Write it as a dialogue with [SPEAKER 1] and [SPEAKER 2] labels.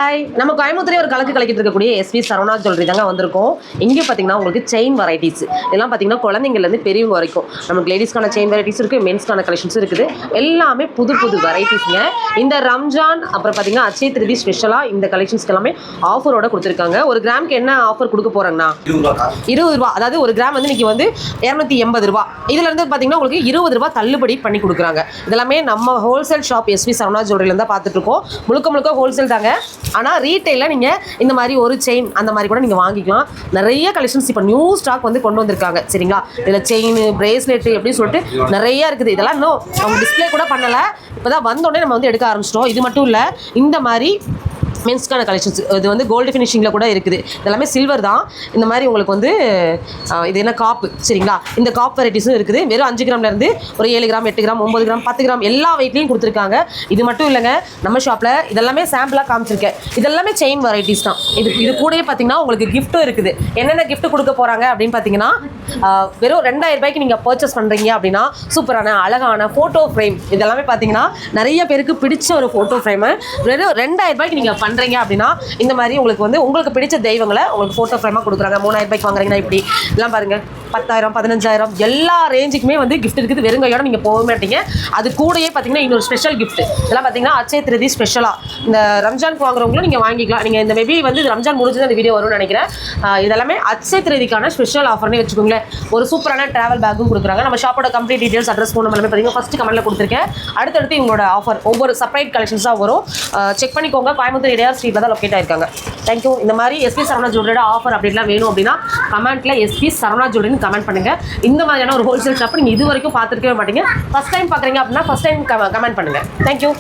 [SPEAKER 1] Hi, நம்ம கோயம்புத்தூரே ஒரு கலக்கு கலக்கிட்டு இருக்கக்கூடிய எஸ்வி சரவணா ஜுவல்லரி தாங்க வந்திருக்கோம். இங்கே பார்த்தீங்கன்னா உங்களுக்கு செயின் வெரைட்டிஸ் இதெல்லாம் பார்த்தீங்கன்னா குழந்தைங்கள்லேருந்து பெரியவங்க வரைக்கும் நமக்கு லேடிஸ்க்கான செயின் வெரைட்டிஸ் இருக்குது, மென்ஸ்க்கான கலெக்ஷன்ஸ் இருக்குது. எல்லாமே புது புது வெரைட்டிஸ்ங்க. இந்த ரம்ஜான் அப்புறம் பார்த்தீங்கன்னா அட்சய திருதி ஸ்பெஷலாக இந்த கலெக்ஷன்ஸ்க்கு எல்லாமே ஆஃபரோட கொடுத்துருக்காங்க. ஒரு கிராமுக்கு என்ன ஆஃபர் கொடுக்க போகிறாங்கன்னா 20 ரூபா. அதாவது ஒரு கிராம் வந்து இன்னைக்கு வந்து 280 ரூபா. இதுலேருந்து பார்த்தீங்கன்னா உங்களுக்கு 20 ரூபா தள்ளுபடி பண்ணி கொடுக்குறாங்க. இதெல்லாமே நம்ம ஹோல்சேல் ஷாப் எஸ்வி சரவணா ஜுவல்லரியில தான் பார்த்துட்டு இருக்கோம். முழுக்க ஹோல்சேல் தாங்க. ஆனால் ரீட்டைலில் நீங்கள் இந்த மாதிரி ஒரு செயின் அந்த மாதிரி கூட நீங்கள் வாங்கிக்கலாம். நிறைய கலெக்ஷன்ஸ் இப்போ நியூ ஸ்டாக் வந்து கொண்டு வந்திருக்காங்க. சரிங்களா, இதில் செயின், பிரேஸ்லெட்டு எப்படி சொல்லிட்டு நிறைய இருக்குது. இதெல்லாம் இன்னும் நம்ம டிஸ்பிளே கூட பண்ணலை. இப்போ தான் வந்தோடனே நம்ம வந்து எடுக்க ஆரம்பிச்சிட்டோம். இது மட்டும் இல்லை, இந்த மாதிரி மென்ஸ்க்கான கலெக்ஷன்ஸ் இது வந்து கோல்டு ஃபினிஷிங்கில் கூட இருக்குது. இதெல்லாமே சில்வர் தான். இந்த மாதிரி உங்களுக்கு வந்து இது என்ன காப்பு, சரிங்களா, இந்த காப் வெரைட்டிஸும் இருக்குது. வெறும் 5 கிராம்லேருந்து ஒரு 7 கிராம், 8 கிராம், 9 கிராம், 10 கிராம் எல்லா வெயிட்லையும் கொடுத்துருக்காங்க. இது மட்டும் இல்லைங்க, நம்ம ஷாப்பில் இதெல்லாமே சாம்பிளாக காமிச்சிருக்கேன். இதெல்லாமே செயின் வெரைட்டிஸ் தான். இது கூடயே பார்த்தீங்கன்னா உங்களுக்கு கிஃப்ட்டும் இருக்குது. என்னென்ன கிஃப்ட் கொடுக்க போகிறாங்க அப்படின்னு பார்த்தீங்கன்னா, வெறும் 2000 ரூபாய்க்கு நீங்கள் பர்ச்சேஸ் பண்ணுறீங்க அப்படின்னா சூப்பரான அழகான ஃபோட்டோ ஃப்ரேம். இதெல்லாமே பார்த்தீங்கன்னா நிறைய பேருக்கு பிடிச்ச ஒரு ஃபோட்டோ ஃப்ரேமு வெறும் 2000 ரூபாய்க்கு நீங்கள் பண்ணுறீங்க அப்படின்னா இந்த மாதிரி உங்களுக்கு வந்து உங்களுக்கு பிடிச்ச தெய்வங்களை உங்களுக்கு ஃபோட்டோ ஃப்ரேமாக கொடுக்குறாங்க. 3000 ரூபாய்க்கு வாங்குறீங்கன்னா இப்படி இதெல்லாம் பாருங்கள், 10,000, 15,000 எல்லா ரேஞ்சுக்குமே வந்து கிஃப்ட் இருக்குது. வெறுங்கையோட நீங்கள் போக மாட்டீங்க. அது கூடயே பார்த்தீங்கன்னா இன்னொரு ஸ்பெஷல் கிஃப்ட். இதெல்லாம் பார்த்தீங்கன்னா அட்சய திருதி ஸ்பெஷலாக இந்த ரம்ஜானுக்கு வாங்குறவங்களும் நீங்கள் வாங்கிக்கலாம். நீங்கள் இந்த மேபி வந்து ரம்ஜான் முடிஞ்சது அந்த வீடியோ வரும்னு நினைக்கிறேன். இதெல்லாமே அட்சய திருதிக்கான ஸ்பெஷல் ஆஃபர்னே வச்சுக்கோங்களேன். ஒரு சூப்பரான ட்ராவல் பேக்கும் கொடுக்குறாங்க. நம்ம ஷாப்போட complete details, address, phone number பார்த்தீங்கன்னா ஃபஸ்ட் கமெண்ட்டில் கொடுத்துருக்கேன். அடுத்தடுத்து இவங்களோட ஆஃபர் ஒவ்வொரு செப்பரேட் கலெக்ஷன்ஸாக வரும். செக் பண்ணிக்கோங்க. கோயம்புத்தூர் இடையார் ஸ்ட்ரீட்டில் தான் லொக்கேட் ஆயிருக்காங்க. தேங்க்யூ. இந்த மாதிரி எஸ்வி சரவணா ஜுவல்லரியோட ஆஃபர் அப்படிலாம் வேணும் அப்படின்னா கமெண்ட்டில் எஸ்வி சரவணா ஜுவல்லரின்னு கமெண்ட் பண்ணுங்கள். இந்த மாதிரியான ஒரு ஹோல்சேல் ஷாப் நீங்கள் இது வரைக்கும் பார்த்துருக்கவே மாட்டீங்க. ஃபஸ்ட் டைம் பார்க்குறீங்க அப்படின்னா ஃபஸ்ட் டைம் கமெண்ட் பண்ணுங்கள். தேங்க்யூ.